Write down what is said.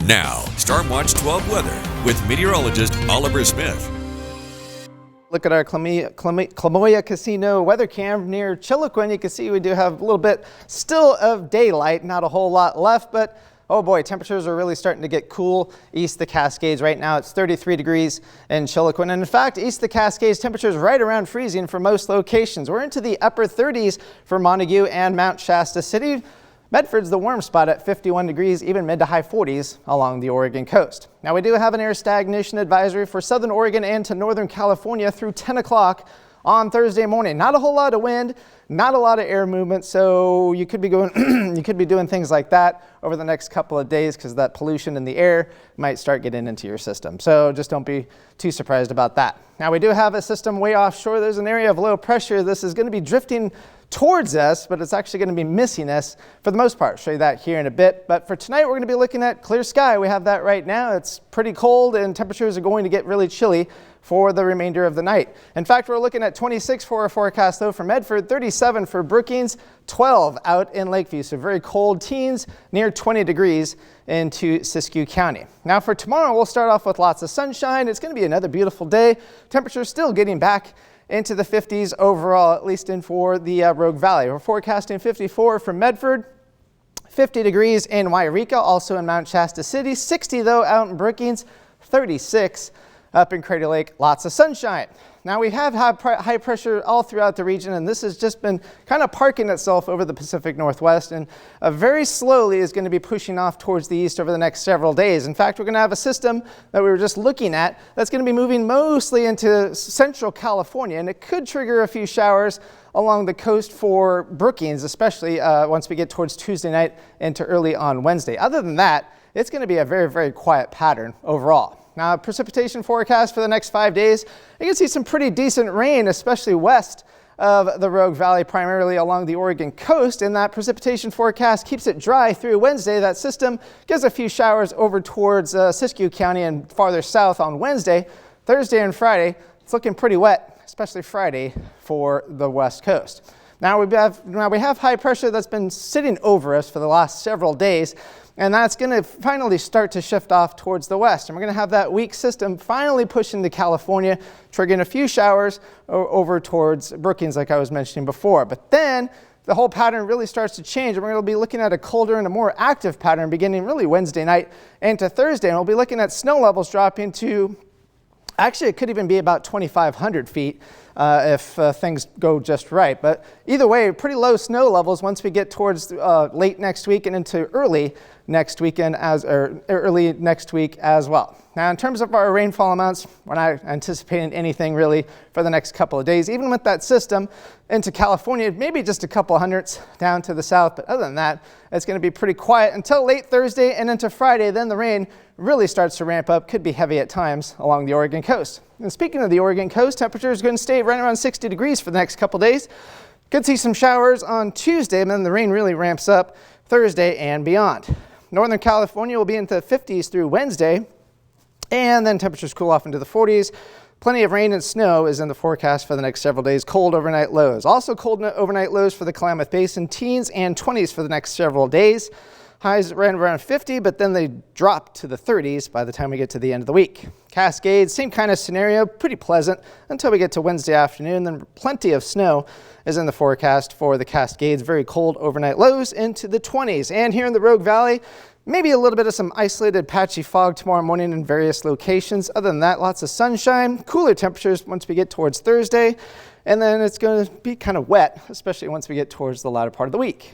Now, Stormwatch 12 weather with meteorologist Oliver Smith. Look at our Clamoya Casino weather cam near Chiloquin. You can see we do have a little bit still of daylight, not a whole lot left, but oh boy, temperatures are really starting to get cool east of the Cascades. Right now it's 33 degrees in Chiloquin. And in fact, east of the Cascades, temperatures right around freezing for most locations. We're into the upper 30s for Montague and Mount Shasta City. Medford's the warm spot at 51 degrees, even mid to high 40s along the Oregon coast. Now we do have an air stagnation advisory for southern Oregon and to northern California through 10 o'clock on Thursday morning. Not a whole lot of wind, not a lot of air movement, so you could be going, you could be doing things like that over the next couple of days because that pollution in the air might start getting into your system. So just don't be too surprised about that. Now we do have a system way offshore. There's an area of low pressure. This is going to be drifting towards us, but it's actually going to be missing us for the most part. I'll show you that here in a bit. But for tonight, we're going to be looking at clear sky. We have that right now. It's pretty cold and temperatures are going to get really chilly for the remainder of the night. In fact, we're looking at 26 for our forecast though for Medford, 37 for Brookings, 12 out in Lakeview. So very cold, teens near 20 degrees into Siskiyou County. Now for tomorrow, we'll start off with lots of sunshine. It's going to be another beautiful day. Temperatures still getting back into the 50s overall, at least in for the Rogue Valley. We're forecasting 54 for Medford, 50 degrees in Wairika, also in Mount Shasta City, 60 though out in Brookings, 36 up in Crater Lake, lots of sunshine. Now we have high pressure all throughout the region, and this has just been kind of parking itself over the Pacific Northwest, and very slowly is going to be pushing off towards the east over the next several days. In fact, we're going to have a system that we were just looking at that's going to be moving mostly into central California, and it could trigger a few showers along the coast for Brookings, especially once we get towards Tuesday night into early on Wednesday. Other than that, it's going to be a very, very quiet pattern overall. Now, precipitation forecast for the next 5 days, you can see some pretty decent rain, especially west of the Rogue Valley, primarily along the Oregon coast, and that precipitation forecast keeps it dry through Wednesday. That system gives a few showers over towards Siskiyou County and farther south on Wednesday. Thursday and Friday, it's looking pretty wet, especially Friday for the west coast. Now we have high pressure that's been sitting over us for the last several days, and that's going to finally start to shift off towards the west. And we're going to have that weak system finally push into California, triggering a few showers over towards Brookings, like I was mentioning before. But then the whole pattern really starts to change, and we're going to be looking at a colder and a more active pattern beginning really Wednesday night into Thursday. And we'll be looking at snow levels dropping to, actually it could even be about 2,500 feet. If things go just right. But either way, pretty low snow levels once we get towards late next week and into early next weekend early next week as well. Now, in terms of our rainfall amounts, we're not anticipating anything really for the next couple of days. Even with that system into California, maybe just a couple hundredths down to the south. But other than that, it's going to be pretty quiet until late Thursday and into Friday. Then the rain really starts to ramp up, could be heavy at times along the Oregon coast. And speaking of the Oregon coast, temperatures are going to stay right around 60 degrees for the next couple days. Could see some showers on Tuesday, and then the rain really ramps up Thursday and beyond. Northern California will be into the 50s through Wednesday, and then temperatures cool off into the 40s. Plenty of rain and snow is in the forecast for the next several days. Cold overnight lows. Also cold overnight lows for the Klamath Basin, teens and 20s for the next several days. Highs ran around 50, but then they drop to the 30s by the time we get to the end of the week. Cascades, same kind of scenario, pretty pleasant until we get to Wednesday afternoon. Then plenty of snow is in the forecast for the Cascades. Very cold overnight lows into the 20s. And here in the Rogue Valley, maybe a little bit of some isolated patchy fog tomorrow morning in various locations. Other than that, lots of sunshine, cooler temperatures once we get towards Thursday. And then it's going to be kind of wet, especially once we get towards the latter part of the week.